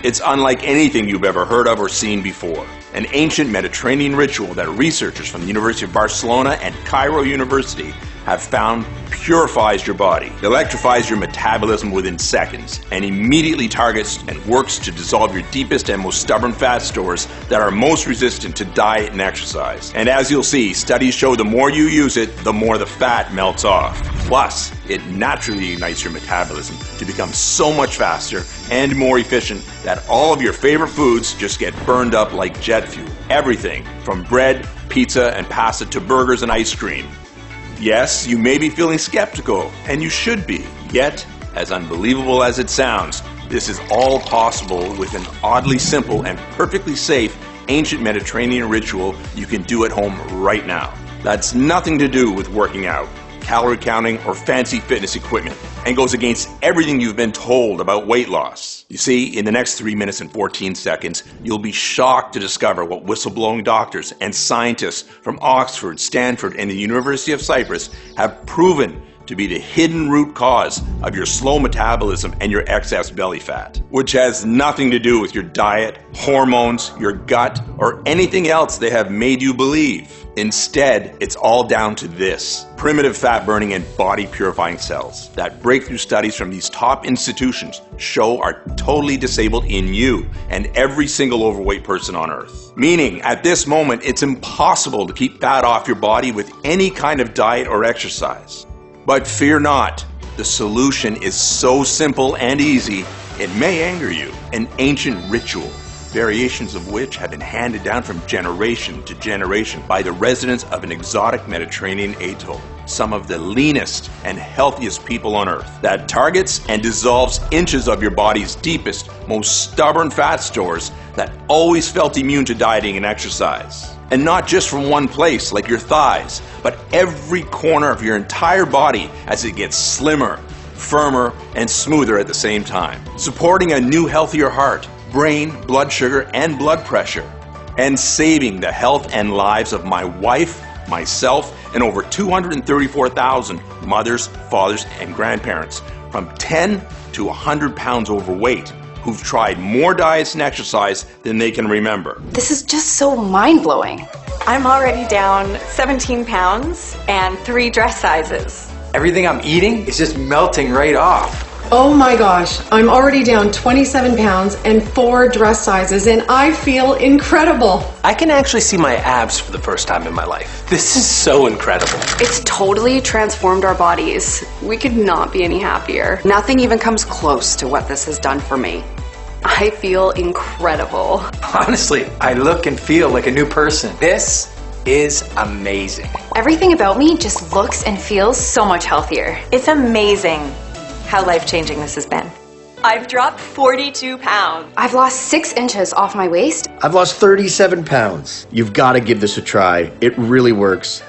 It's unlike anything you've ever heard of or seen before. An ancient Mediterranean ritual that researchers from the University of Barcelona and Cairo University have found purifies your body, electrifies your metabolism within seconds, and immediately targets and works to dissolve your deepest and most stubborn fat stores that are most resistant to diet and exercise. And as you'll see, studies show the more you use it, the more the fat melts off. Plus, it naturally ignites your metabolism to become so much faster and more efficient that all of your favorite foods just get burned up like jet fuel. Everything from bread, pizza, and pasta to burgers and ice cream. Yes, you may be feeling skeptical, and you should be. Yet, as unbelievable as it sounds, this is all possible with an oddly simple and perfectly safe ancient Mediterranean ritual you can do at home right now. That's nothing to do with working out, calorie counting, or fancy fitness equipment, and goes against everything you've been told about weight loss. You see, in the next 3 minutes and 14 seconds, you'll be shocked to discover what whistleblowing doctors and scientists from Oxford, Stanford, and the University of Cyprus have proven to be the hidden root cause of your slow metabolism and your excess belly fat, which has nothing to do with your diet, hormones, your gut, or anything else they have made you believe. Instead, it's all down to this: primitive fat burning and body purifying cells that breakthrough studies from these top institutions show are totally disabled in you and every single overweight person on earth. Meaning, at this moment, it's impossible to keep fat off your body with any kind of diet or exercise. But fear not, the solution is so simple and easy, it may anger you. An ancient ritual, variations of which have been handed down from generation to generation by the residents of an exotic Mediterranean atoll, some of the leanest and healthiest people on earth, that targets and dissolves inches of your body's deepest, most stubborn fat stores that always felt immune to dieting and exercise. And not just from one place like your thighs, but every corner of your entire body as it gets slimmer, firmer, and smoother at the same time. Supporting a new, healthier heart, brain, blood sugar, and blood pressure. And saving the health and lives of my wife, myself, and over 234,000 mothers, fathers, and grandparents from 10 to 100 pounds overweight who've tried more diets and exercise than they can remember. This is just so mind-blowing. I'm already down 17 pounds and 3 dress sizes. Everything I'm eating is just melting right off. Oh my gosh, I'm already down 27 pounds and 4 dress sizes, and I feel incredible. I can actually see my abs for the first time in my life. This is so incredible. It's totally transformed our bodies. We could not be any happier. Nothing even comes close to what this has done for me. I feel incredible. Honestly, I look and feel like a new person. This is amazing. Everything about me just looks and feels so much healthier. It's amazing how life-changing this has been. I've dropped 42 pounds. I've lost 6 inches off my waist. I've lost 37 pounds. You've got to give this a try. It really works.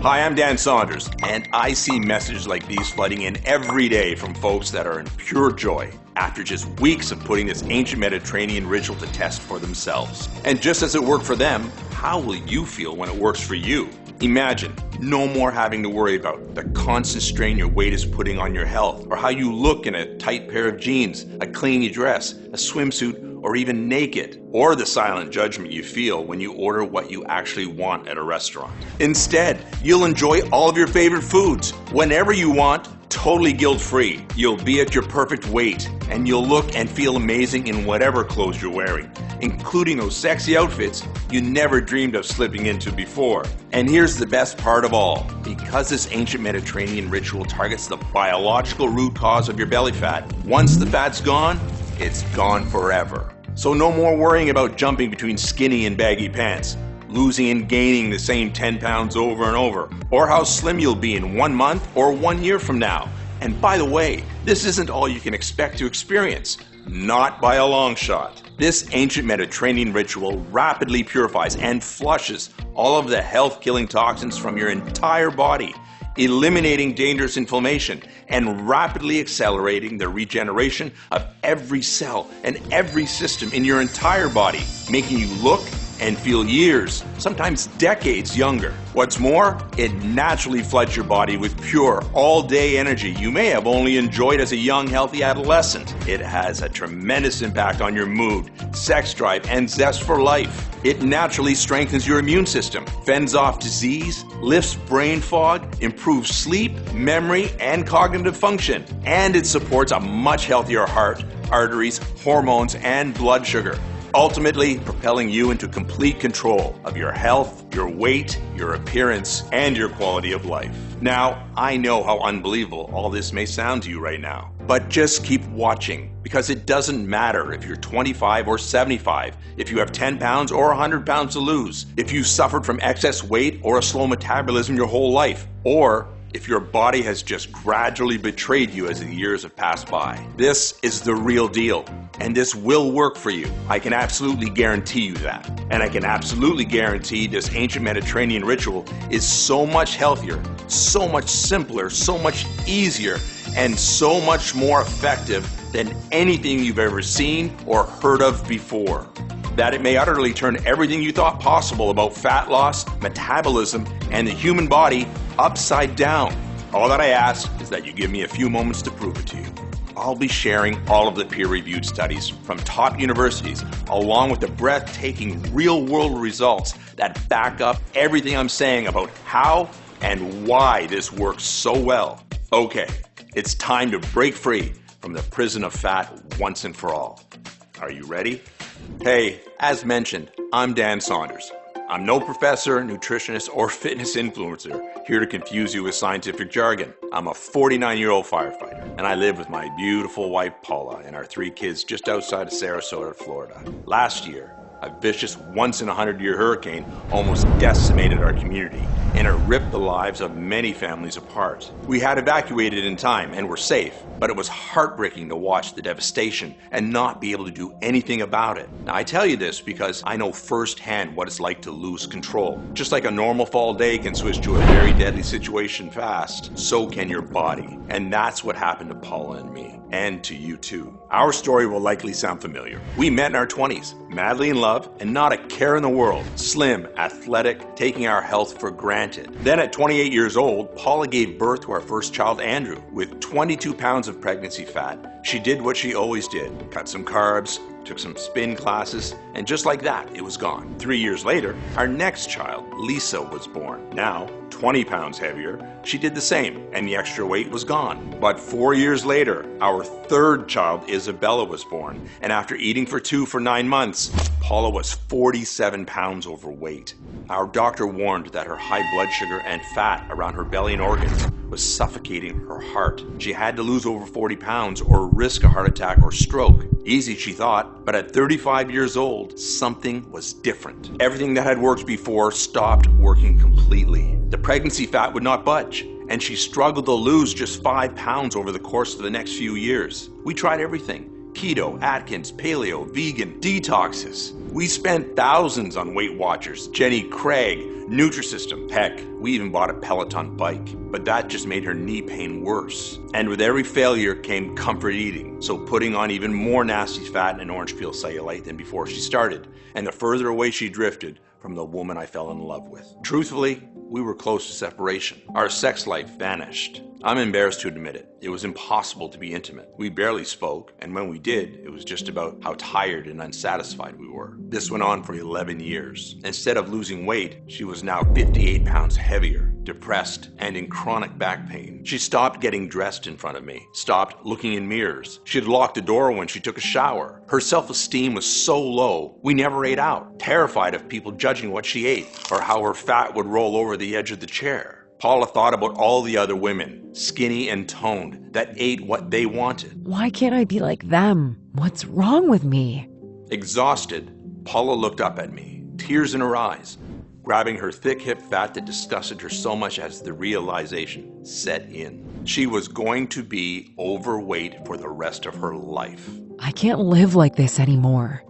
Hi, I'm Dan Saunders, and I see messages like these flooding in every day from folks that are in pure joy after just weeks of putting this ancient Mediterranean ritual to test for themselves. And just as it worked for them, how will you feel when it works for you? Imagine no more having to worry about the constant strain your weight is putting on your health, or how you look in a tight pair of jeans, a clean dress, a swimsuit, or even naked, or the silent judgment you feel when you order what you actually want at a restaurant. Instead, you'll enjoy all of your favorite foods whenever you want, totally guilt-free. You'll be at your perfect weight, and you'll look and feel amazing in whatever clothes you're wearing, including those sexy outfits you never dreamed of slipping into before. And here's the best part of all. Because this ancient Mediterranean ritual targets the biological root cause of your belly fat, once the fat's gone, it's gone forever. So no more worrying about jumping between skinny and baggy pants, losing and gaining the same 10 pounds over and over, or how slim you'll be in 1 month or 1 year from now. And by the way, this isn't all you can expect to experience. Not by a long shot. This ancient Mediterranean ritual rapidly purifies and flushes all of the health-killing toxins from your entire body, eliminating dangerous inflammation and rapidly accelerating the regeneration of every cell and every system in your entire body, making you look and feel years, sometimes decades younger. What's more, it naturally floods your body with pure, all-day energy you may have only enjoyed as a young, healthy adolescent. It has a tremendous impact on your mood, sex drive, and zest for life. It naturally strengthens your immune system, fends off disease, lifts brain fog, improves sleep, memory, and cognitive function. And it supports a much healthier heart, arteries, hormones, and blood sugar, ultimately propelling you into complete control of your health, your weight, your appearance, and your quality of life. Now, I know how unbelievable all this may sound to you right now, but just keep watching, because it doesn't matter if you're 25 or 75, if you have 10 pounds or 100 pounds to lose, if you suffered from excess weight or a slow metabolism your whole life, or if your body has just gradually betrayed you as the years have passed by. This is the real deal, and this will work for you. I can absolutely guarantee you that. And I can absolutely guarantee this ancient Mediterranean ritual is so much healthier, so much simpler, so much easier, and so much more effective than anything you've ever seen or heard of before. That it may utterly turn everything you thought possible about fat loss, metabolism, and the human body upside down. All that I ask is that you give me a few moments to prove it to you. I'll be sharing all of the peer-reviewed studies from top universities, along with the breathtaking real-world results that back up everything I'm saying about how and why this works so well. Okay, it's time to break free from the prison of fat once and for all. Are you ready? Hey, as mentioned, I'm Dan Saunders. I'm no professor, nutritionist, or fitness influencer here to confuse you with scientific jargon. I'm a 49-year-old firefighter, and I live with my beautiful wife, Paula, and our 3 kids just outside of Sarasota, Florida. Last year, a vicious once-in-a-100-year hurricane almost decimated our community, and it ripped the lives of many families apart. We had evacuated in time and were safe, but it was heartbreaking to watch the devastation and not be able to do anything about it. Now, I tell you this because I know firsthand what it's like to lose control. Just like a normal fall day can switch to a very deadly situation fast, so can your body. And that's what happened to Paula and me, and to you too. Our story will likely sound familiar. We met in our 20s, madly in love, and not a care in the world, slim, athletic, taking our health for granted. Then at 28 years old, Paula gave birth to our first child, Andrew. With 22 pounds of pregnancy fat, she did what she always did, cut some carbs, took some spin classes, and just like that, it was gone. 3 years later, our next child, Lisa, was born. Now, 20 pounds heavier, she did the same, and the extra weight was gone. But 4 years later, our third child, Isabella, was born, and after eating for 2 for 9 months, Paula was 47 pounds overweight. Our doctor warned that her high blood sugar and fat around her belly and organs was suffocating her heart. She had to lose over 40 pounds or risk a heart attack or stroke. Easy, she thought, but at 35 years old, something was different. Everything that had worked before stopped working completely. The pregnancy fat would not budge, and she struggled to lose just 5 pounds over the course of the next few years. We tried everything. Keto, Atkins, paleo, vegan, detoxes. We spent thousands on Weight Watchers, Jenny Craig, Nutrisystem. Heck, we even bought a Peloton bike. But that just made her knee pain worse. And with every failure came comfort eating, so putting on even more nasty fat and orange peel cellulite than before she started. And the further away she drifted from the woman I fell in love with. Truthfully, we were close to separation. Our sex life vanished. I'm embarrassed to admit it. It was impossible to be intimate. We barely spoke, and when we did, it was just about how tired and unsatisfied we were. This went on for 11 years. Instead of losing weight, she was now 58 pounds heavier, depressed, and in chronic back pain. She stopped getting dressed in front of me, stopped looking in mirrors. She'd lock the door when she took a shower. Her self-esteem was so low, we never ate out, terrified of people judging what she ate or how her fat would roll over the edge of the chair. Paula thought about all the other women, skinny and toned, that ate what they wanted. Why can't I be like them? What's wrong with me? Exhausted, Paula looked up at me, tears in her eyes, grabbing her thick hip fat that disgusted her so much as the realization set in. She was going to be overweight for the rest of her life. I can't live like this anymore.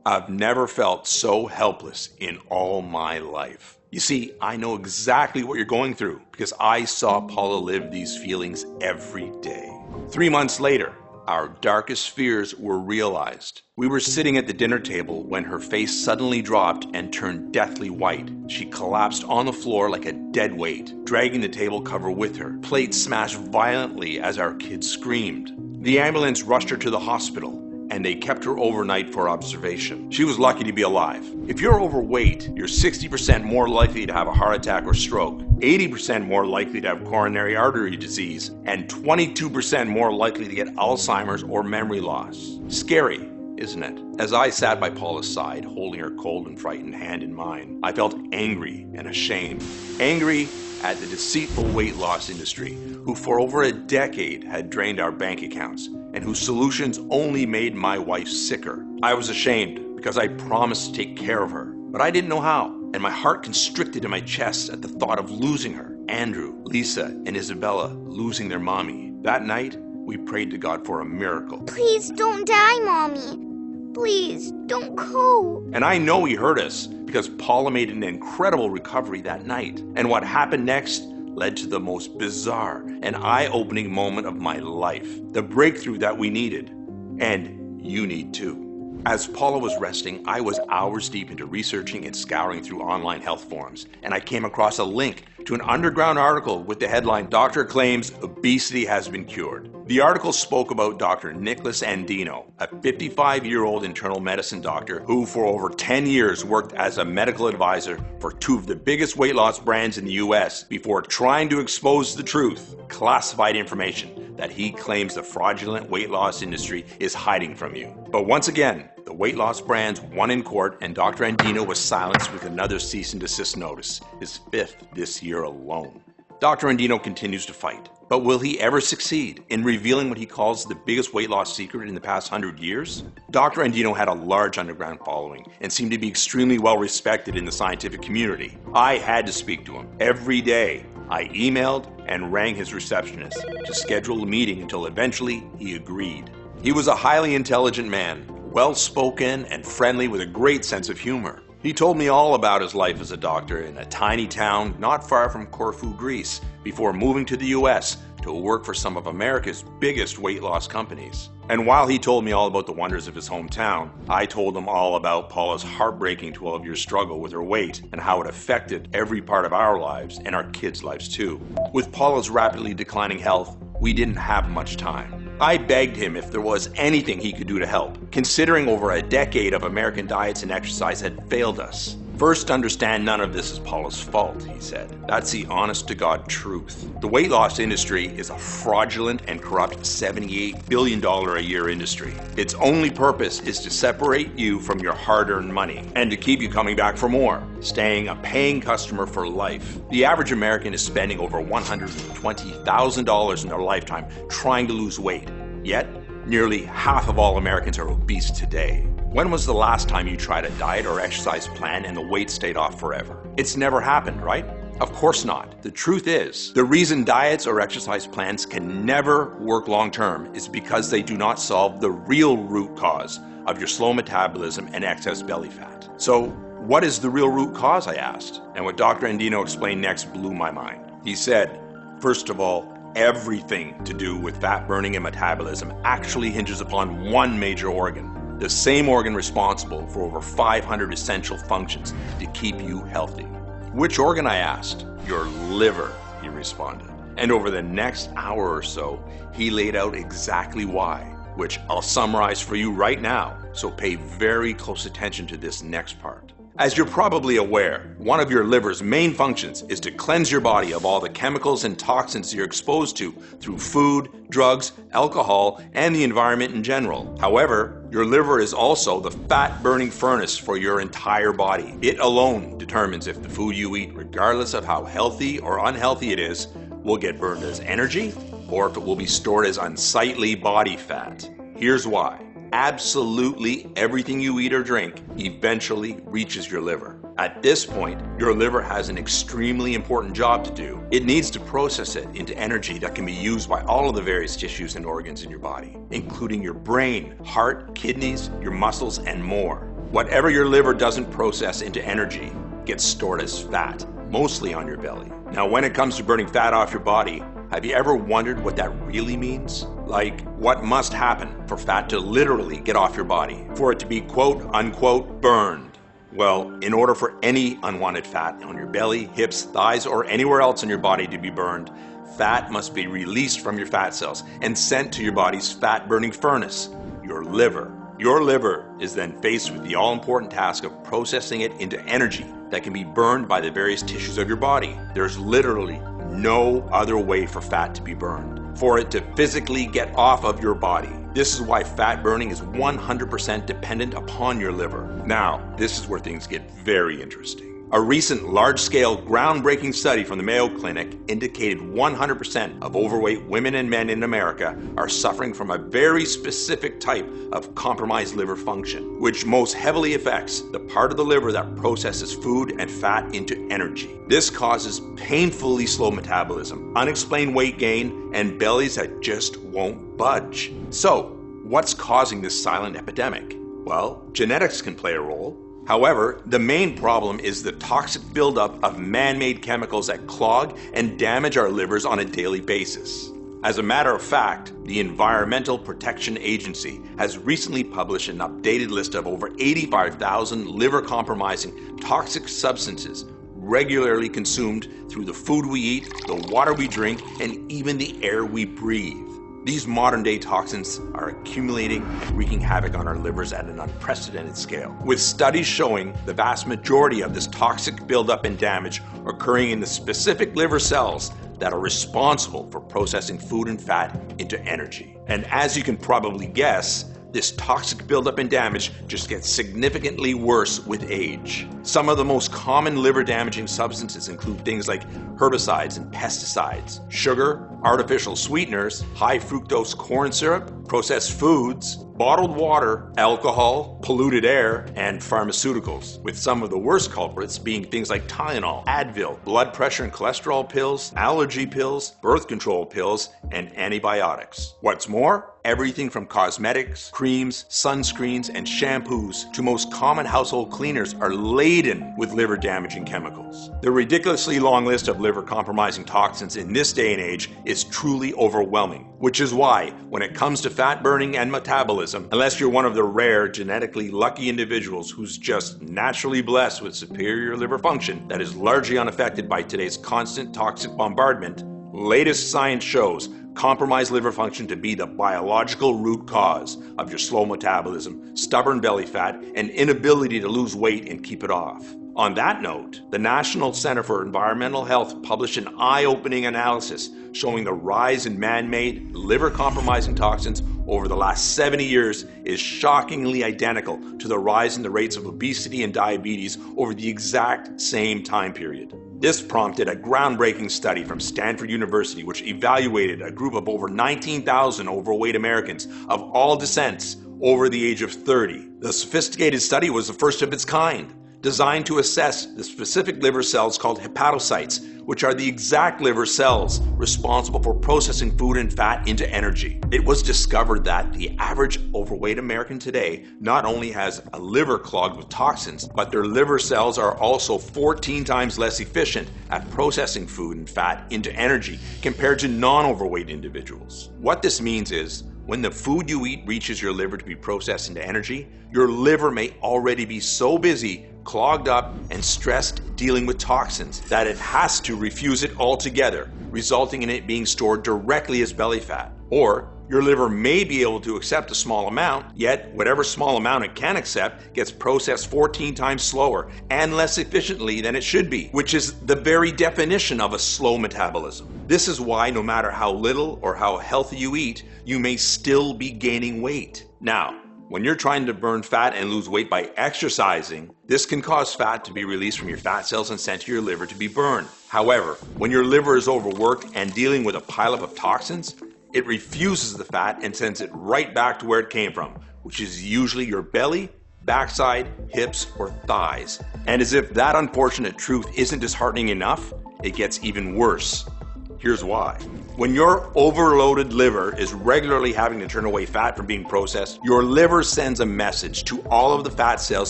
I've never felt so helpless in all my life. You see, I know exactly what you're going through because I saw Paula live these feelings every day. 3 months later, our darkest fears were realized. We were sitting at the dinner table when her face suddenly dropped and turned deathly white. She collapsed on the floor like a dead weight, dragging the table cover with her. Plates smashed violently as our kids screamed. The ambulance rushed her to the hospital, and they kept her overnight for observation. She was lucky to be alive. If you're overweight, you're 60% more likely to have a heart attack or stroke, 80% more likely to have coronary artery disease, and 22% more likely to get Alzheimer's or memory loss. Scary, isn't it? As I sat by Paula's side, holding her cold and frightened hand in mine, I felt angry and ashamed. Angry at the deceitful weight loss industry, who for over a decade had drained our bank accounts, and whose solutions only made my wife sicker. I was ashamed because I promised to take care of her, but I didn't know how, and my heart constricted in my chest at the thought of losing her. Andrew, Lisa, and Isabella losing their mommy. That night, we prayed to God for a miracle. Please don't die, Mommy. Please don't go. And I know he heard us because Paula made an incredible recovery that night. And what happened next led to the most bizarre and eye-opening moment of my life. The breakthrough that we needed. And you need too. As Paula was resting, I was hours deep into researching and scouring through online health forums, and I came across a link to an underground article with the headline, "Doctor Claims Obesity Has Been Cured." The article spoke about Dr. Nicholas Andino, a 55-year-old internal medicine doctor who for over 10 years worked as a medical advisor for two of the biggest weight loss brands in the US before trying to expose the truth, classified information that he claims the fraudulent weight loss industry is hiding from you. But once again, the weight loss brands won in court, and Dr. Andino was silenced with another cease and desist notice, his 5th this year alone. Dr. Andino continues to fight, but will he ever succeed in revealing what he calls the biggest weight loss secret in the past 100 years? Dr. Andino had a large underground following and seemed to be extremely well respected in the scientific community. I had to speak to him every day. I emailed and rang his receptionist to schedule a meeting until eventually he agreed. He was a highly intelligent man, well-spoken and friendly with a great sense of humor. He told me all about his life as a doctor in a tiny town not far from Corfu, Greece, before moving to the US to work for some of America's biggest weight loss companies. And while he told me all about the wonders of his hometown, I told him all about Paula's heartbreaking 12-year struggle with her weight and how it affected every part of our lives and our kids' lives too. With Paula's rapidly declining health, we didn't have much time. I begged him if there was anything he could do to help, considering over a decade of American diets and exercise had failed us. First, understand none of this is Paula's fault, he said. That's the honest-to-God truth. The weight loss industry is a fraudulent and corrupt $78 billion a year industry. Its only purpose is to separate you from your hard-earned money and to keep you coming back for more, staying a paying customer for life. The average American is spending over $120,000 in their lifetime trying to lose weight, yet nearly half of all Americans are obese today. When was the last time you tried a diet or exercise plan and the weight stayed off forever? It's never happened, right? Of course not. The truth is, the reason diets or exercise plans can never work long-term is because they do not solve the real root cause of your slow metabolism and excess belly fat. So, what is the real root cause, I asked? And what Dr. Andino explained next blew my mind. He said, first of all, everything to do with fat burning and metabolism actually hinges upon one major organ. The same organ responsible for over 500 essential functions to keep you healthy. Which organ, I asked? Your liver, he responded. And over the next hour or so, he laid out exactly why, which I'll summarize for you right now, so pay very close attention to this next part. As you're probably aware, one of your liver's main functions is to cleanse your body of all the chemicals and toxins you're exposed to through food, drugs, alcohol, and the environment in general. However, your liver is also the fat-burning furnace for your entire body. It alone determines if the food you eat, regardless of how healthy or unhealthy it is, will get burned as energy or if it will be stored as unsightly body fat. Here's why. Absolutely everything you eat or drink eventually reaches your liver. At this point, your liver has an extremely important job to do. It needs to process it into energy that can be used by all of the various tissues and organs in your body, including your brain, heart, kidneys, your muscles, and more. Whatever your liver doesn't process into energy gets stored as fat, mostly on your belly. Now, when it comes to burning fat off your body, have you ever wondered what that really means? Like, what must happen for fat to literally get off your body, for it to be quote unquote burned? Well, in order for any unwanted fat on your belly, hips, thighs, or anywhere else in your body to be burned, fat must be released from your fat cells and sent to your body's fat-burning furnace, your liver. Your liver is then faced with the all-important task of processing it into energy that can be burned by the various tissues of your body. There's literally no other way for fat to be burned, for it to physically get off of your body. This is why fat burning is 100% dependent upon your liver. Now, this is where things get very interesting. A recent large-scale, groundbreaking study from the Mayo Clinic indicated 100% of overweight women and men in America are suffering from a very specific type of compromised liver function, which most heavily affects the part of the liver that processes food and fat into energy. This causes painfully slow metabolism, unexplained weight gain, and bellies that just won't budge. So, what's causing this silent epidemic? Well, genetics can play a role. However, the main problem is the toxic buildup of man-made chemicals that clog and damage our livers on a daily basis. As a matter of fact, the Environmental Protection Agency has recently published an updated list of over 85,000 liver-compromising toxic substances regularly consumed through the food we eat, the water we drink, and even the air we breathe. These modern-day toxins are accumulating and wreaking havoc on our livers at an unprecedented scale, with studies showing the vast majority of this toxic buildup and damage occurring in the specific liver cells that are responsible for processing food and fat into energy. And as you can probably guess, this toxic buildup and damage just gets significantly worse with age. Some of the most common liver-damaging substances include things like herbicides and pesticides, sugar, artificial sweeteners, high fructose corn syrup, processed foods, bottled water, alcohol, polluted air, and pharmaceuticals, with some of the worst culprits being things like Tylenol, Advil, blood pressure and cholesterol pills, allergy pills, birth control pills, and antibiotics. What's more, everything from cosmetics, creams, sunscreens, and shampoos to most common household cleaners are laden with liver-damaging chemicals. The ridiculously long list of liver-compromising toxins in this day and age is truly overwhelming, which is why, when it comes to fat burning and metabolism, unless you're one of the rare genetically lucky individuals who's just naturally blessed with superior liver function that is largely unaffected by today's constant toxic bombardment, latest science shows compromised liver function to be the biological root cause of your slow metabolism, stubborn belly fat, and inability to lose weight and keep it off. On that note, the National Center for Environmental Health published an eye-opening analysis showing the rise in man-made liver-compromising toxins over the last 70 years is shockingly identical to the rise in the rates of obesity and diabetes over the exact same time period. This prompted a groundbreaking study from Stanford University, which evaluated a group of over 19,000 overweight Americans of all descents over the age of 30. The sophisticated study was the first of its kind, designed to assess the specific liver cells called hepatocytes, which are the exact liver cells responsible for processing food and fat into energy. It was discovered that the average overweight American today not only has a liver clogged with toxins, but their liver cells are also 14 times less efficient at processing food and fat into energy compared to non-overweight individuals. What this means is, when the food you eat reaches your liver to be processed into energy, your liver may already be so busy, clogged up, and stressed dealing with toxins that it has to refuse it altogether, resulting in it being stored directly as belly fat. Or your liver may be able to accept a small amount, yet whatever small amount it can accept gets processed 14 times slower and less efficiently than it should be, which is the very definition of a slow metabolism. This is why no matter how little or how healthy you eat, you may still be gaining weight. Now, when you're trying to burn fat and lose weight by exercising, this can cause fat to be released from your fat cells and sent to your liver to be burned. However, when your liver is overworked and dealing with a pileup of toxins, it refuses the fat and sends it right back to where it came from, which is usually your belly, backside, hips, or thighs. And as if that unfortunate truth isn't disheartening enough, it gets even worse. Here's why. When your overloaded liver is regularly having to turn away fat from being processed, your liver sends a message to all of the fat cells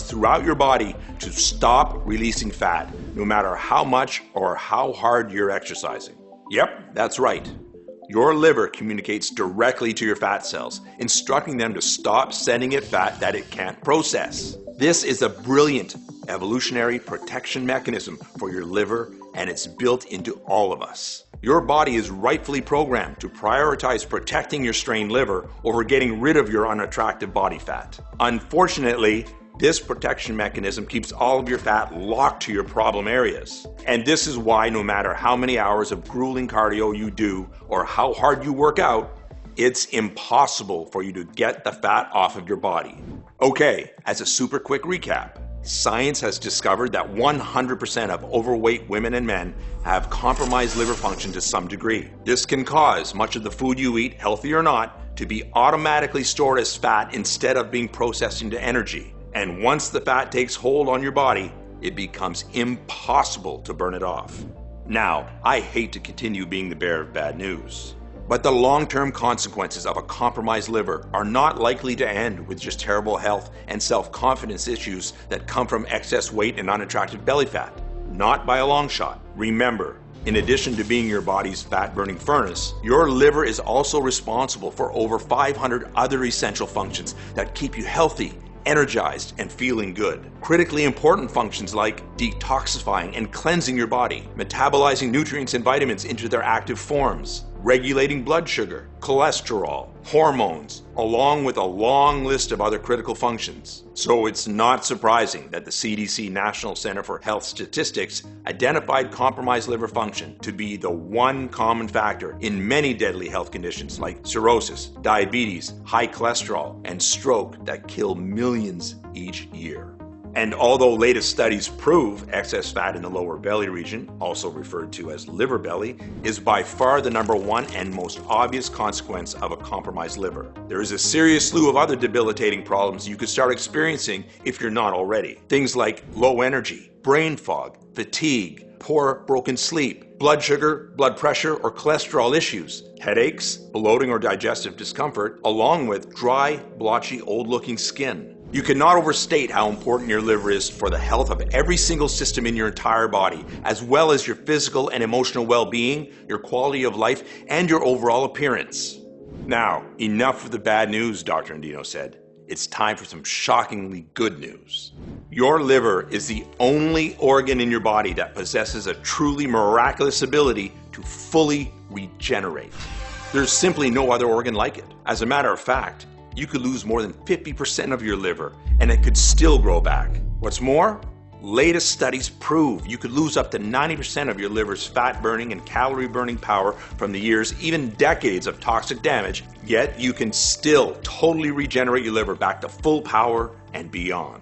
throughout your body to stop releasing fat, no matter how much or how hard you're exercising. Yep, that's right. Your liver communicates directly to your fat cells, instructing them to stop sending it fat that it can't process. This is a brilliant evolutionary protection mechanism for your liver, and it's built into all of us. Your body is rightfully programmed to prioritize protecting your strained liver over getting rid of your unattractive body fat. Unfortunately, this protection mechanism keeps all of your fat locked to your problem areas. And this is why no matter how many hours of grueling cardio you do or how hard you work out, it's impossible for you to get the fat off of your body. Okay, as a super quick recap, science has discovered that 100% of overweight women and men have compromised liver function to some degree. This can cause much of the food you eat, healthy or not, to be automatically stored as fat instead of being processed into energy. And once the fat takes hold on your body, it becomes impossible to burn it off. Now, I hate to continue being the bearer of bad news, but the long-term consequences of a compromised liver are not likely to end with just terrible health and self-confidence issues that come from excess weight and unattractive belly fat. Not by a long shot. Remember, in addition to being your body's fat-burning furnace, your liver is also responsible for over 500 other essential functions that keep you healthy, energized, and feeling good. Critically important functions like detoxifying and cleansing your body, metabolizing nutrients and vitamins into their active forms, regulating blood sugar, cholesterol, hormones, along with a long list of other critical functions. So it's not surprising that the CDC National Center for Health Statistics identified compromised liver function to be the one common factor in many deadly health conditions like cirrhosis, diabetes, high cholesterol, and stroke that kill millions each year. And although latest studies prove excess fat in the lower belly region, also referred to as liver belly, is by far the number one and most obvious consequence of a compromised liver, there is a serious slew of other debilitating problems you could start experiencing if you're not already. Things like low energy, brain fog, fatigue, poor broken sleep, blood sugar, blood pressure, or cholesterol issues, headaches, bloating or digestive discomfort, along with dry, blotchy, old-looking skin. You cannot overstate how important your liver is for the health of every single system in your entire body, as well as your physical and emotional well-being, your quality of life, and your overall appearance. Now, enough of the bad news, Dr. Andino said. It's time for some shockingly good news. Your liver is the only organ in your body that possesses a truly miraculous ability to fully regenerate. There's simply no other organ like it. As a matter of fact, you could lose more than 50% of your liver and it could still grow back. What's more, latest studies prove you could lose up to 90% of your liver's fat-burning and calorie-burning power from the years, even decades of toxic damage, yet you can still totally regenerate your liver back to full power and beyond.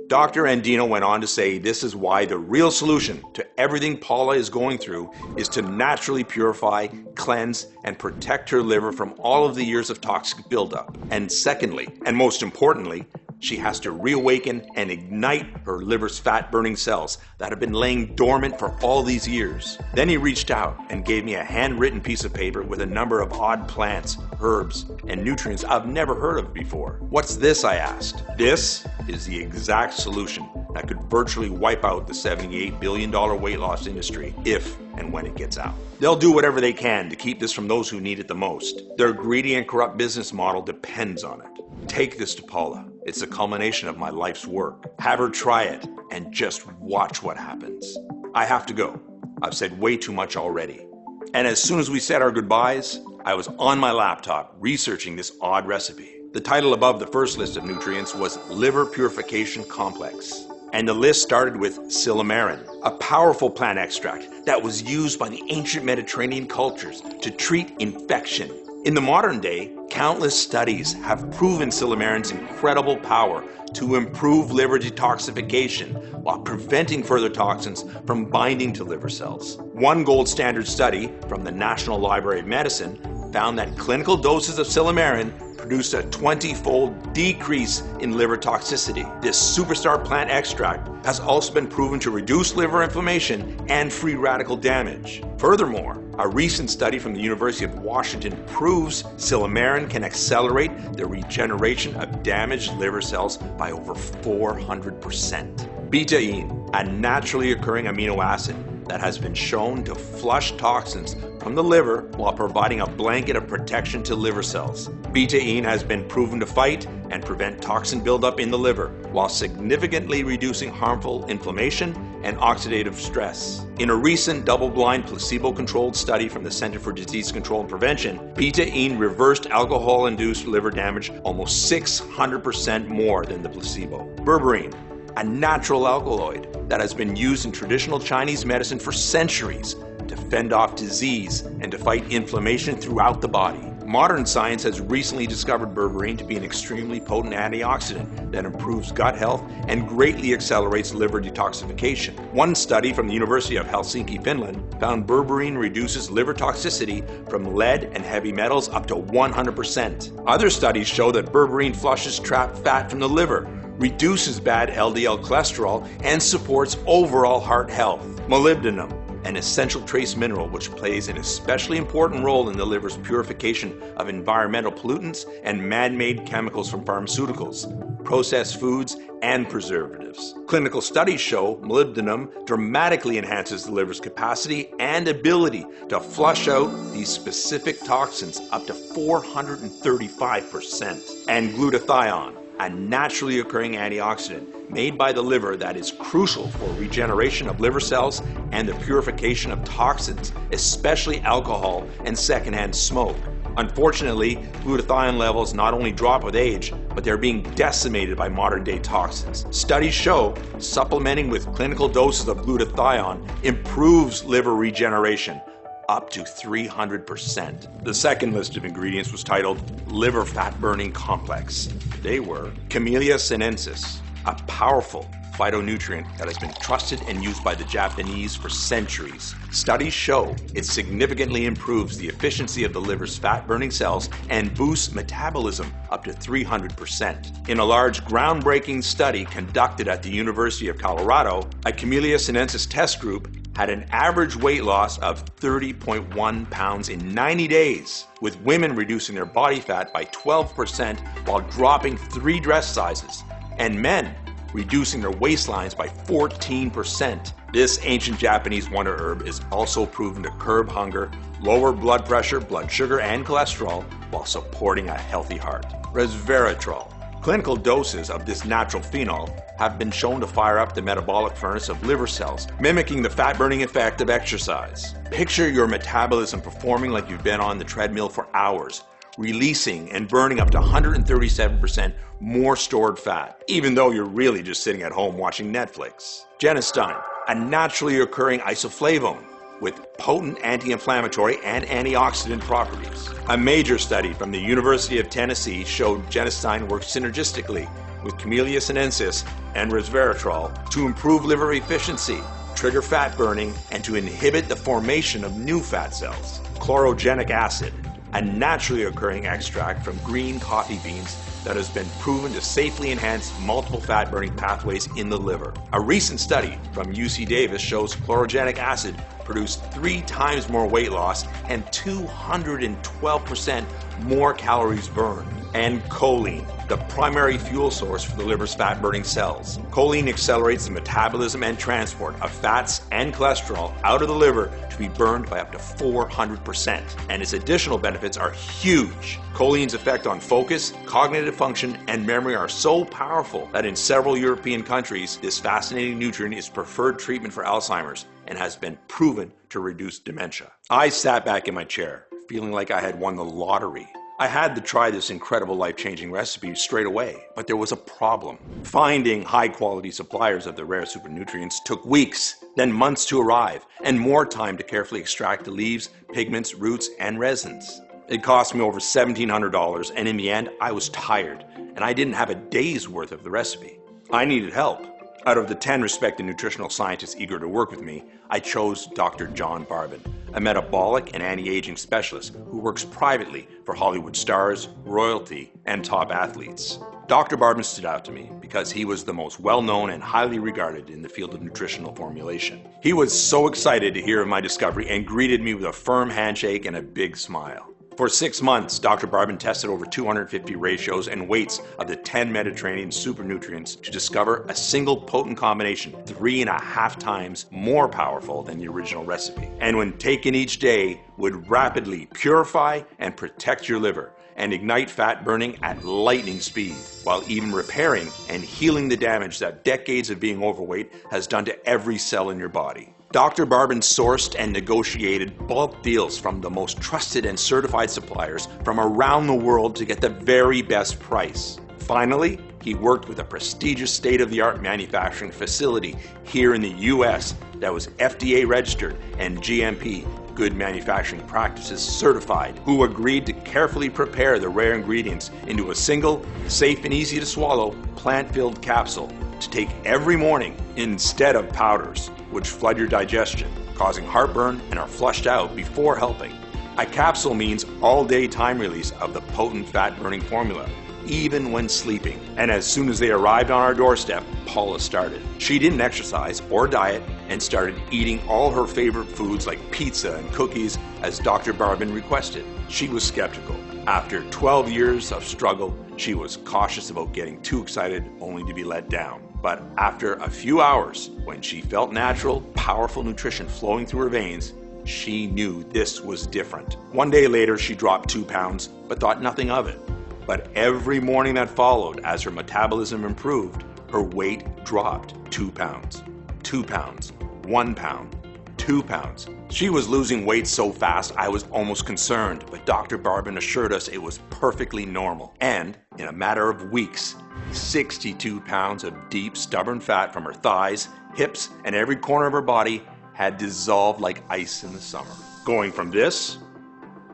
Dr. Andino went on to say this is why the real solution to everything Paula is going through is to naturally purify, cleanse, and protect her liver from all of the years of toxic buildup. And secondly, and most importantly, she has to reawaken and ignite her liver's fat-burning cells that have been laying dormant for all these years. Then he reached out and gave me a handwritten piece of paper with a number of odd plants, herbs, and nutrients I've never heard of before. What's this, I asked. This is the exact solution that could virtually wipe out the $78 billion weight loss industry if and when it gets out. They'll do whatever they can to keep this from those who need it the most. Their greedy and corrupt business model depends on it. Take this to Paula. It's the culmination of my life's work. Have her try it and just watch what happens. I have to go. I've said way too much already. And as soon as we said our goodbyes, I was on my laptop researching this odd recipe. The title above the first list of nutrients was Liver Purification Complex. And the list started with silymarin, a powerful plant extract that was used by the ancient Mediterranean cultures to treat infection. In the modern day, countless studies have proven silymarin's incredible power to improve liver detoxification while preventing further toxins from binding to liver cells. One gold standard study from the National Library of Medicine found that clinical doses of silymarin produced a 20-fold decrease in liver toxicity. This superstar plant extract has also been proven to reduce liver inflammation and free radical damage. Furthermore, a recent study from the University of Washington proves silymarin can accelerate the regeneration of damaged liver cells by over 400%. Betaine, a naturally occurring amino acid, that has been shown to flush toxins from the liver while providing a blanket of protection to liver cells. Betaine has been proven to fight and prevent toxin buildup in the liver while significantly reducing harmful inflammation and oxidative stress. In a recent double-blind placebo-controlled study from the Center for Disease Control and Prevention, betaine reversed alcohol-induced liver damage almost 600% more than the placebo. Berberine, a natural alkaloid that has been used in traditional Chinese medicine for centuries to fend off disease and to fight inflammation throughout the body. Modern science has recently discovered berberine to be an extremely potent antioxidant that improves gut health and greatly accelerates liver detoxification. One study from the University of Helsinki, Finland, found berberine reduces liver toxicity from lead and heavy metals up to 100%. Other studies show that berberine flushes trapped fat from the liver, reduces bad LDL cholesterol, and supports overall heart health. Molybdenum, an essential trace mineral which plays an especially important role in the liver's purification of environmental pollutants and man-made chemicals from pharmaceuticals, processed foods, and preservatives. Clinical studies show molybdenum dramatically enhances the liver's capacity and ability to flush out these specific toxins up to 435%. And glutathione, a naturally occurring antioxidant made by the liver that is crucial for regeneration of liver cells and the purification of toxins, especially alcohol and secondhand smoke. Unfortunately, glutathione levels not only drop with age, but they're being decimated by modern-day toxins. Studies show supplementing with clinical doses of glutathione improves liver regeneration up to 300%. The second list of ingredients was titled Liver Fat Burning Complex. They were Camellia sinensis, a powerful phytonutrient that has been trusted and used by the Japanese for centuries. Studies show it significantly improves the efficiency of the liver's fat-burning cells and boosts metabolism up to 300%. In a large groundbreaking study conducted at the University of Colorado, a Camellia sinensis test group had an average weight loss of 30.1 pounds in 90 days, with women reducing their body fat by 12% while dropping 3 dress sizes, and men reducing their waistlines by 14%. This ancient Japanese wonder herb is also proven to curb hunger, lower blood pressure, blood sugar, and cholesterol while supporting a healthy heart. Resveratrol. Clinical doses of this natural phenol have been shown to fire up the metabolic furnace of liver cells, mimicking the fat-burning effect of exercise. Picture your metabolism performing like you've been on the treadmill for hours, releasing and burning up to 137% more stored fat, even though you're really just sitting at home watching Netflix. Genistein, a naturally occurring isoflavone with potent anti-inflammatory and antioxidant properties. A major study from the University of Tennessee showed genistein works synergistically with Camellia sinensis and resveratrol to improve liver efficiency, trigger fat burning, and to inhibit the formation of new fat cells. Chlorogenic acid, a naturally occurring extract from green coffee beans that has been proven to safely enhance multiple fat-burning pathways in the liver. A recent study from UC Davis shows chlorogenic acid produced 3 times more weight loss and 212% more calories burned. And choline, the primary fuel source for the liver's fat-burning cells. Choline accelerates the metabolism and transport of fats and cholesterol out of the liver to be burned by up to 400%. And its additional benefits are huge. Choline's effect on focus, cognitive function, and memory are so powerful that in several European countries, this fascinating nutrient is preferred treatment for Alzheimer's and has been proven to reduce dementia. I sat back in my chair, feeling like I had won the lottery. I had to try this incredible life-changing recipe straight away, but there was a problem. Finding high-quality suppliers of the rare supernutrients took weeks, then months to arrive, and more time to carefully extract the leaves, pigments, roots, and resins. It cost me over $1,700, and in the end, I was tired, and I didn't have a day's worth of the recipe. I needed help. Out of the 10 respected nutritional scientists eager to work with me, I chose Dr. John Barbin, a metabolic and anti-aging specialist who works privately for Hollywood stars, royalty, and top athletes. Dr. Barbin stood out to me because he was the most well-known and highly regarded in the field of nutritional formulation. He was so excited to hear of my discovery and greeted me with a firm handshake and a big smile. For 6 months, Dr. Barbin tested over 250 ratios and weights of the 10 Mediterranean super nutrients to discover a single potent combination 3.5 times more powerful than the original recipe. And when taken each day, would rapidly purify and protect your liver and ignite fat burning at lightning speed, while even repairing and healing the damage that decades of being overweight has done to every cell in your body. Dr. Barbin sourced and negotiated bulk deals from the most trusted and certified suppliers from around the world to get the very best price. Finally, he worked with a prestigious state-of-the-art manufacturing facility here in the US that was FDA registered and GMP, Good Manufacturing Practices certified, who agreed to carefully prepare the rare ingredients into a single, safe and easy to swallow, plant-filled capsule to take every morning instead of powders, which flood your digestion, causing heartburn and are flushed out before helping. A capsule means all-day time release of the potent fat-burning formula, even when sleeping. And as soon as they arrived on our doorstep, Paula started. She didn't exercise or diet and started eating all her favorite foods like pizza and cookies as Dr. Barbin requested. She was skeptical. After 12 years of struggle, she was cautious about getting too excited only to be let down. But after a few hours, when she felt natural, powerful nutrition flowing through her veins, she knew this was different. One day later, she dropped 2 pounds, but thought nothing of it. But every morning that followed, as her metabolism improved, her weight dropped 2 pounds, 2 pounds, 1 pound, 2 pounds. She was losing weight so fast I was almost concerned, but Dr. Barbin assured us it was perfectly normal. And in a matter of weeks, 62 pounds of deep, stubborn fat from her thighs, hips, and every corner of her body had dissolved like ice in the summer. Going from this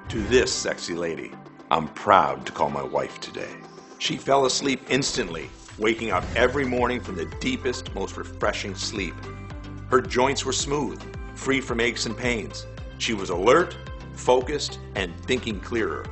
to this sexy lady, I'm proud to call my wife today. She fell asleep instantly, waking up every morning from the deepest, most refreshing sleep. Her joints were smooth, free from aches and pains. She was alert, focused, and thinking clearer.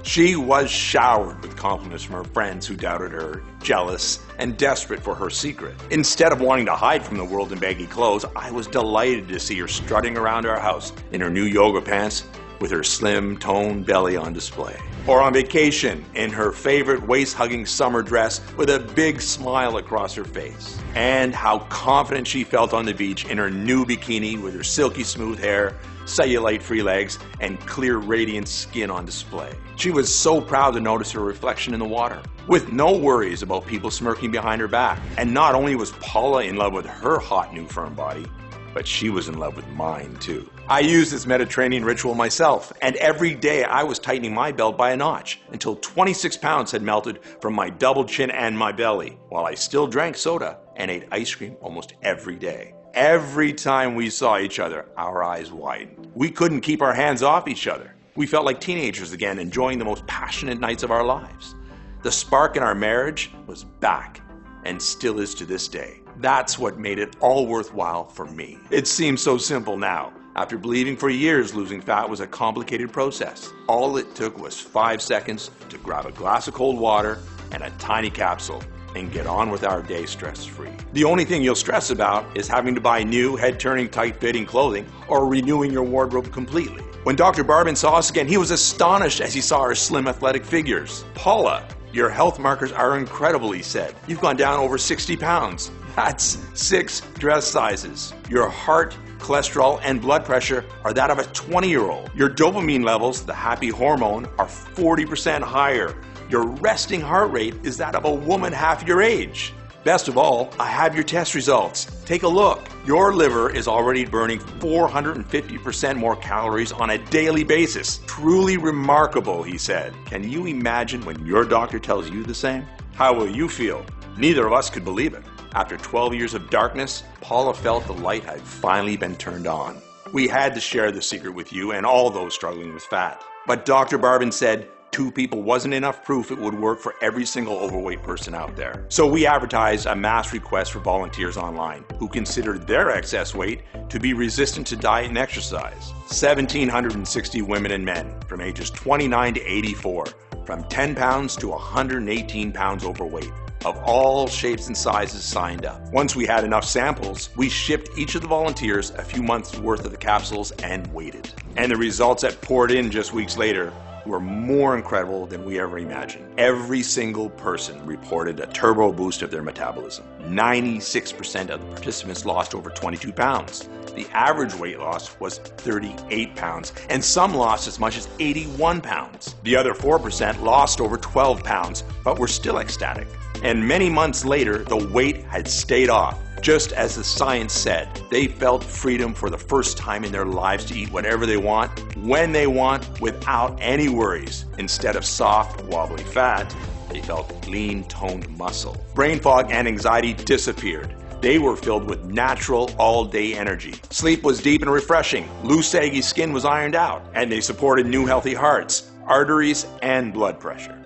She was showered with compliments from her friends who doubted her, jealous, and desperate for her secret. Instead of wanting to hide from the world in baggy clothes, I was delighted to see her strutting around our house in her new yoga pants with her slim, toned belly on display. Or on vacation in her favorite waist-hugging summer dress with a big smile across her face. And how confident she felt on the beach in her new bikini with her silky smooth hair, cellulite-free legs, and clear, radiant skin on display. She was so proud to notice her reflection in the water, with no worries about people smirking behind her back. And not only was Paula in love with her hot new firm body, but she was in love with mine too. I used this Mediterranean ritual myself, and every day I was tightening my belt by a notch until 26 pounds had melted from my double chin and my belly, while I still drank soda and ate ice cream almost every day. Every time we saw each other, our eyes widened. We couldn't keep our hands off each other. We felt like teenagers again, enjoying the most passionate nights of our lives. The spark in our marriage was back, and still is to this day. That's what made it all worthwhile for me. It seems so simple now. After believing for years losing fat was a complicated process, all it took was 5 seconds to grab a glass of cold water and a tiny capsule and get on with our day stress-free. The only thing you'll stress about is having to buy new, head-turning, tight-fitting clothing or renewing your wardrobe completely. When Dr. Barbin saw us again, he was astonished as he saw our slim, athletic figures. Paula, your health markers are incredible, he said. You've gone down over 60 pounds. That's 6 dress sizes. Your heart, cholesterol, and blood pressure are that of a 20-year-old. Your dopamine levels, the happy hormone, are 40% higher. Your resting heart rate is that of a woman half your age. Best of all, I have your test results. Take a look. Your liver is already burning 450% more calories on a daily basis. Truly remarkable, he said. Can you imagine when your doctor tells you the same? How will you feel? Neither of us could believe it. After 12 years of darkness, Paula felt the light had finally been turned on. We had to share the secret with you and all those struggling with fat. But Dr. Barbin said 2 people wasn't enough proof it would work for every single overweight person out there. So we advertised a mass request for volunteers online who considered their excess weight to be resistant to diet and exercise. 1,760 women and men from ages 29 to 84, from 10 pounds to 118 pounds overweight, of all shapes and sizes signed up. Once we had enough samples, we shipped each of the volunteers a few months worth of the capsules and waited. And the results that poured in just weeks later were more incredible than we ever imagined. Every single person reported a turbo boost of their metabolism. 96% of the participants lost over 22 pounds. The average weight loss was 38 pounds, and some lost as much as 81 pounds. The other 4% lost over 12 pounds, but were still ecstatic. And many months later, the weight had stayed off. Just as the science said, they felt freedom for the first time in their lives to eat whatever they want, when they want, without any worries. Instead of soft, wobbly fat, they felt lean, toned muscle. Brain fog and anxiety disappeared. They were filled with natural, all-day energy. Sleep was deep and refreshing. Loose, saggy skin was ironed out. And they supported new, healthy hearts, arteries, and blood pressure.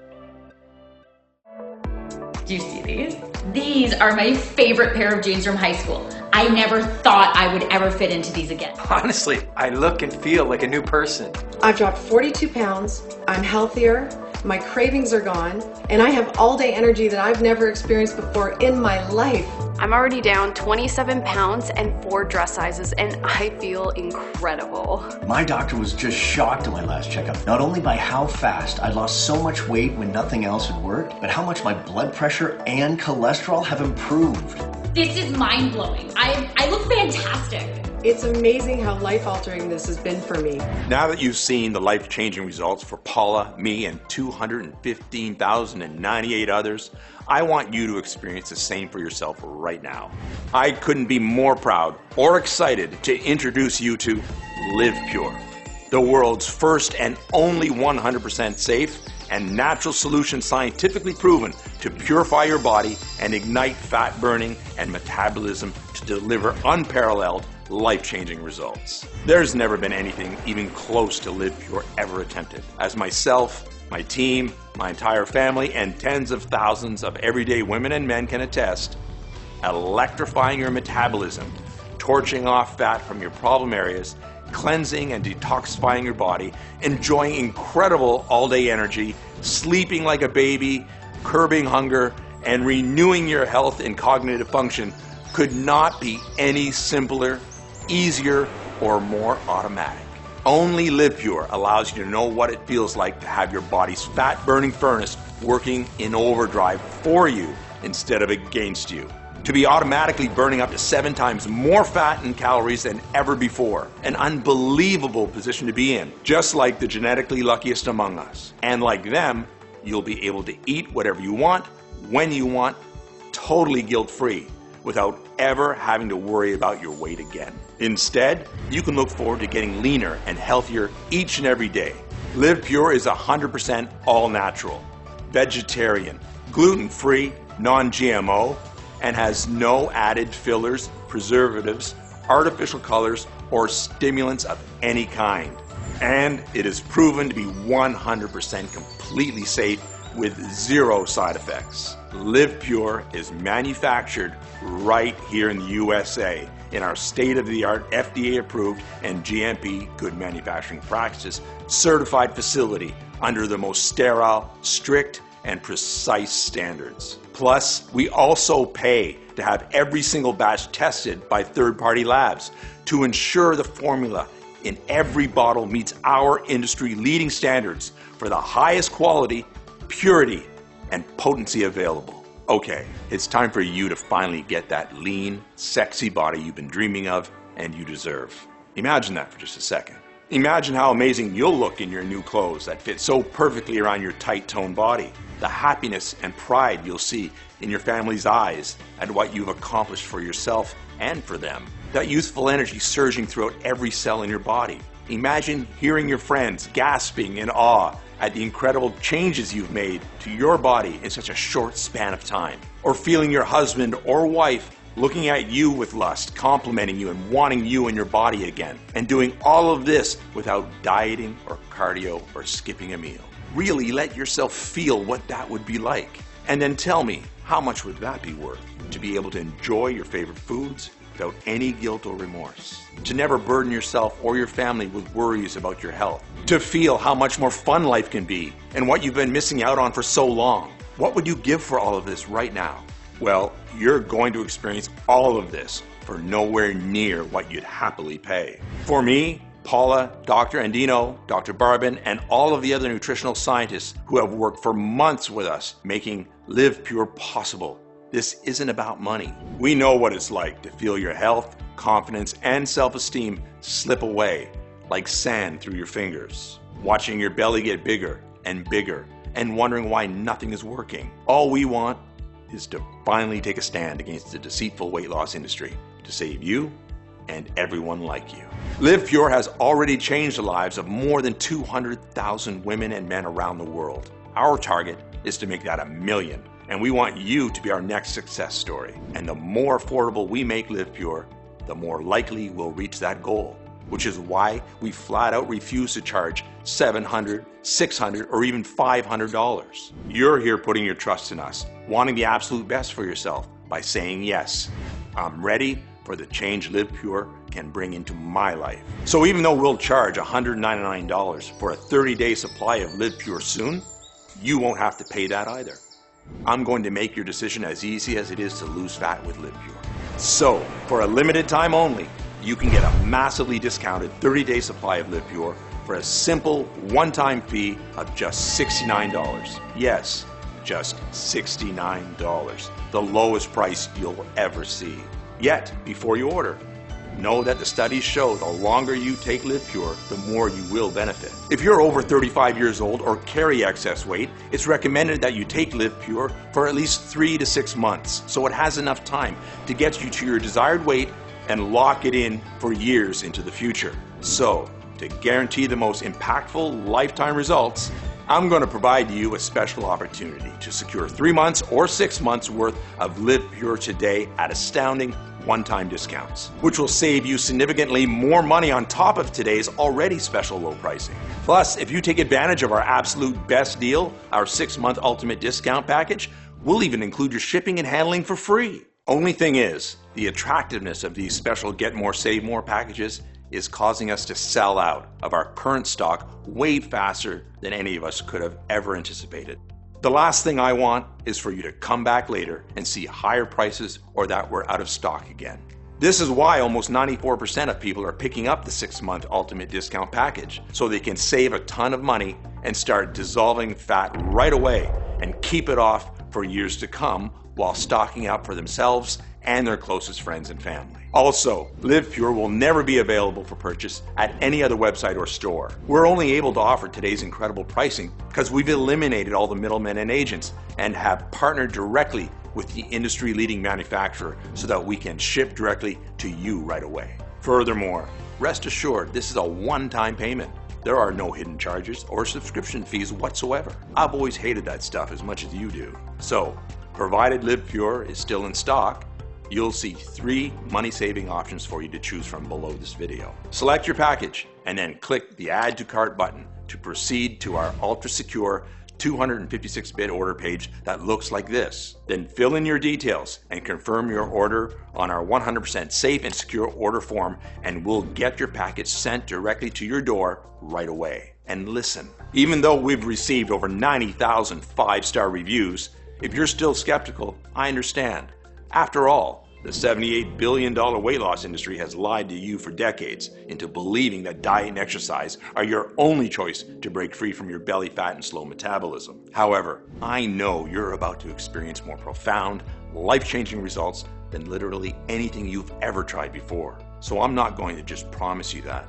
Do you see these? These are my favorite pair of jeans from high school. I never thought I would ever fit into these again. Honestly, I look and feel like a new person. I've dropped 42 pounds, I'm healthier, my cravings are gone, and I have all-day energy that I've never experienced before in my life. I'm already down 27 pounds and 4 dress sizes, and I feel incredible. My doctor was just shocked at my last checkup, not only by how fast I lost so much weight when nothing else had worked, but how much my blood pressure and cholesterol have improved. This is mind-blowing. I look fantastic. It's amazing how life-altering this has been for me. Now that you've seen the life-changing results for Paula, me, and 215,098 others, I want you to experience the same for yourself right now. I couldn't be more proud or excited to introduce you to Liv Pure, the world's first and only 100% safe and natural solution scientifically proven to purify your body and ignite fat burning and metabolism to deliver unparalleled, life-changing results. There's never been anything even close to Liv Pure ever attempted. As myself, my team, my entire family, and tens of thousands of everyday women and men can attest, electrifying your metabolism, torching off fat from your problem areas, cleansing and detoxifying your body, enjoying incredible all-day energy, sleeping like a baby, curbing hunger, and renewing your health and cognitive function could not be any simpler, easier, or more automatic. Only Liv Pure allows you to know what it feels like to have your body's fat-burning furnace working in overdrive for you instead of against you. To be automatically burning up to 7 times more fat and calories than ever before. An unbelievable position to be in, just like the genetically luckiest among us. And like them, you'll be able to eat whatever you want, when you want, totally guilt-free, without ever having to worry about your weight again. Instead, you can look forward to getting leaner and healthier each and every day. Liv Pure is 100% all natural, vegetarian, gluten-free, non-GMO, and has no added fillers, preservatives, artificial colors, or stimulants of any kind. And it is proven to be 100% completely safe with 0 side effects. Liv Pure is manufactured right here in the USA in our state-of-the-art FDA-approved and GMP Good Manufacturing Practices certified facility under the most sterile, strict, and precise standards. Plus, we also pay to have every single batch tested by third-party labs to ensure the formula in every bottle meets our industry-leading standards for the highest quality, purity, and potency available. Okay, it's time for you to finally get that lean, sexy body you've been dreaming of and you deserve. Imagine that for just a second. Imagine how amazing you'll look in your new clothes that fit so perfectly around your tight-toned body. The happiness and pride you'll see in your family's eyes at what you've accomplished for yourself and for them. That youthful energy surging throughout every cell in your body. Imagine hearing your friends gasping in awe at the incredible changes you've made to your body in such a short span of time. Or feeling your husband or wife looking at you with lust, complimenting you and wanting you in your body again. And doing all of this without dieting or cardio or skipping a meal. Really let yourself feel what that would be like. And then tell me, how much would that be worth? To be able to enjoy your favorite foods without any guilt or remorse. To never burden yourself or your family with worries about your health. To feel how much more fun life can be and what you've been missing out on for so long. What would you give for all of this right now? Well, you're going to experience all of this for nowhere near what you'd happily pay. For me, Paula, Dr. Andino, Dr. Barbin, and all of the other nutritional scientists who have worked for months with us making Liv Pure possible. This isn't about money. We know what it's like to feel your health, confidence, and self-esteem slip away like sand through your fingers, watching your belly get bigger and bigger and wondering why nothing is working. All we want is to finally take a stand against the deceitful weight loss industry to save you and everyone like you. Liv Pure has already changed the lives of more than 200,000 women and men around the world. Our target is to make that 1 million, and we want you to be our next success story. And the more affordable we make Liv Pure, the more likely we'll reach that goal, which is why we flat out refuse to charge $700, $600, or even $500. You're here putting your trust in us, wanting the absolute best for yourself by saying yes. I'm ready for the change Liv Pure can bring into my life. So even though we'll charge $199 for a 30-day supply of Liv Pure soon, you won't have to pay that either. I'm going to make your decision as easy as it is to lose fat with Liv Pure. So, for a limited time only, you can get a massively discounted 30-day supply of Liv Pure for a simple one-time fee of just $69. Yes, just $69. The lowest price you'll ever see. Yet, before you order, know that the studies show the longer you take Liv Pure, the more you will benefit. If you're over 35 years old or carry excess weight, it's recommended that you take Liv Pure for at least 3 to 6 months, so it has enough time to get you to your desired weight and lock it in for years into the future. So, to guarantee the most impactful lifetime results, I'm going to provide you a special opportunity to secure 3 months or 6 months worth of Liv Pure today at astounding one-time discounts, which will save you significantly more money on top of today's already special low pricing. Plus, if you take advantage of our absolute best deal, our 6-month ultimate discount package, we'll even include your shipping and handling for free. Only thing is, the attractiveness of these special Get More, Save More packages is causing us to sell out of our current stock way faster than any of us could have ever anticipated. The last thing I want is for you to come back later and see higher prices or that we're out of stock again. This is why almost 94% of people are picking up the 6-month ultimate discount package, so they can save a ton of money and start dissolving fat right away and keep it off for years to come while stocking up for themselves and their closest friends and family. Also, Liv Pure will never be available for purchase at any other website or store. We're only able to offer today's incredible pricing because we've eliminated all the middlemen and agents and have partnered directly with the industry-leading manufacturer so that we can ship directly to you right away. Furthermore, rest assured this is a one-time payment. There are no hidden charges or subscription fees whatsoever. I've always hated that stuff as much as you do. So, provided Liv Pure is still in stock, you'll see 3 money-saving options for you to choose from below this video. Select your package and then click the Add to Cart button to proceed to our ultra-secure 256-bit order page that looks like this. Then fill in your details and confirm your order on our 100% safe and secure order form, and we'll get your package sent directly to your door right away. And listen, even though we've received over 90,000 5-star reviews, if you're still skeptical, I understand. After all, the $78 billion weight loss industry has lied to you for decades into believing that diet and exercise are your only choice to break free from your belly fat and slow metabolism. However, I know you're about to experience more profound, life-changing results than literally anything you've ever tried before. So I'm not going to just promise you that.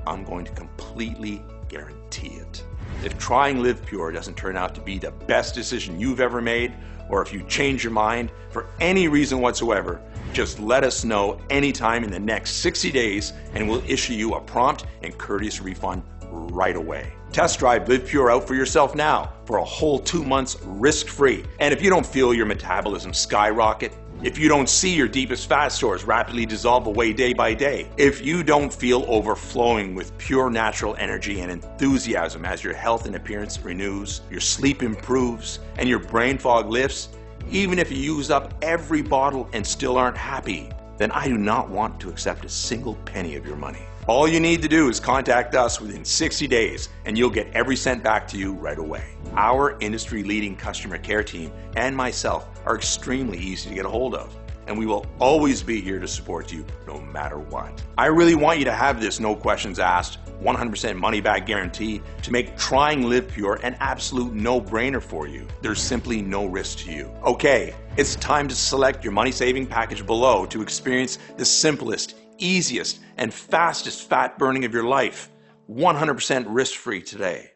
I'm going to completely guarantee it. If trying Liv Pure doesn't turn out to be the best decision you've ever made, or if you change your mind for any reason whatsoever, just let us know anytime in the next 60 days and we'll issue you a prompt and courteous refund right away. Test drive Liv Pure out for yourself now for a whole 2 months risk-free. And if you don't feel your metabolism skyrocket, if you don't see your deepest fat stores rapidly dissolve away day by day, if you don't feel overflowing with pure natural energy and enthusiasm as your health and appearance renews, your sleep improves, and your brain fog lifts, even if you use up every bottle and still aren't happy, then I do not want to accept a single penny of your money. All you need to do is contact us within 60 days and you'll get every cent back to you right away. Our industry-leading customer care team and myself are extremely easy to get a hold of. and we will always be here to support you no matter what. I really want you to have this no questions asked, 100% money back guarantee to make trying Liv Pure an absolute no-brainer for you. There's simply no risk to you. Okay, it's time to select your money saving package below to experience the simplest, easiest, and fastest fat burning of your life, 100% risk-free today.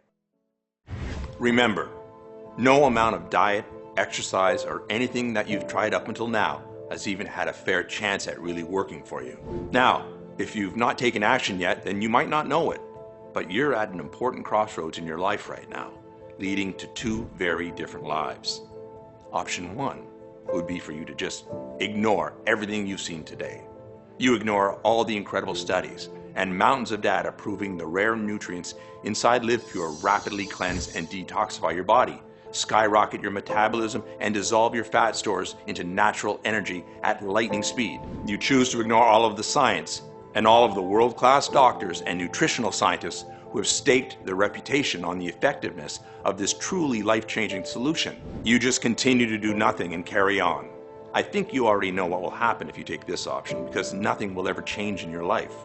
Remember, no amount of diet, exercise, or anything that you've tried up until now has even had a fair chance at really working for you. Now, if you've not taken action yet, then you might not know it, but you're at an important crossroads in your life right now, leading to two very different lives. Option one would be for you to just ignore everything you've seen today. You ignore all the incredible studies and mountains of data proving the rare nutrients inside Liv Pure rapidly cleanse and detoxify your body, skyrocket your metabolism, and dissolve your fat stores into natural energy at lightning speed. You choose to ignore all of the science and all of the world-class doctors and nutritional scientists who have staked their reputation on the effectiveness of this truly life-changing solution. You just continue to do nothing and carry on. I think you already know what will happen if you take this option, because nothing will ever change in your life.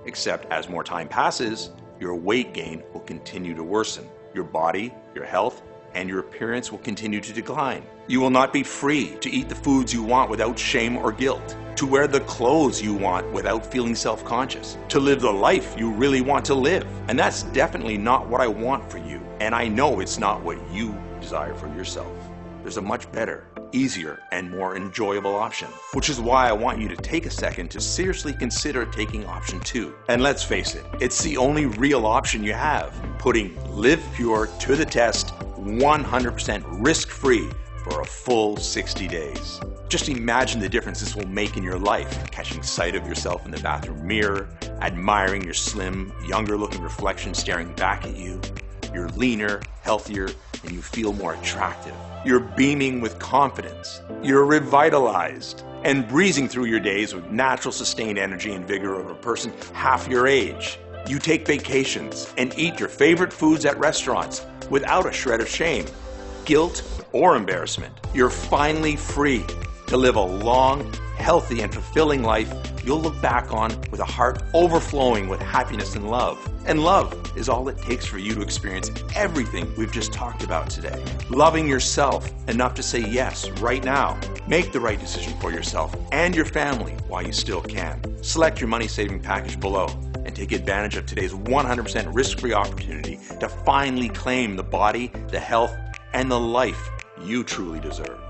Except as more time passes, your weight gain will continue to worsen. Your body, your health, and your appearance will continue to decline. You will not be free to eat the foods you want without shame or guilt, to wear the clothes you want without feeling self-conscious, to live the life you really want to live. And that's definitely not what I want for you. And I know it's not what you desire for yourself. There's a much better, easier, and more enjoyable option, which is why I want you to take a second to seriously consider taking option 2. And let's face it, it's the only real option you have, putting Liv Pure to the test 100% risk-free for a full 60 days. Just imagine the difference this will make in your life, catching sight of yourself in the bathroom mirror, admiring your slim, younger-looking reflection staring back at you. You're leaner, healthier, and you feel more attractive. You're beaming with confidence. You're revitalized and breezing through your days with natural sustained energy and vigor of a person half your age. You take vacations and eat your favorite foods at restaurants without a shred of shame, guilt, or embarrassment. You're finally free to live a long, healthy, and fulfilling life you'll look back on with a heart overflowing with happiness and love. And love is all it takes for you to experience everything we've just talked about today. Loving yourself enough to say yes right now. Make the right decision for yourself and your family while you still can. Select your money-saving package below and take advantage of today's 100% risk-free opportunity to finally claim the body, the health, and the life you truly deserve.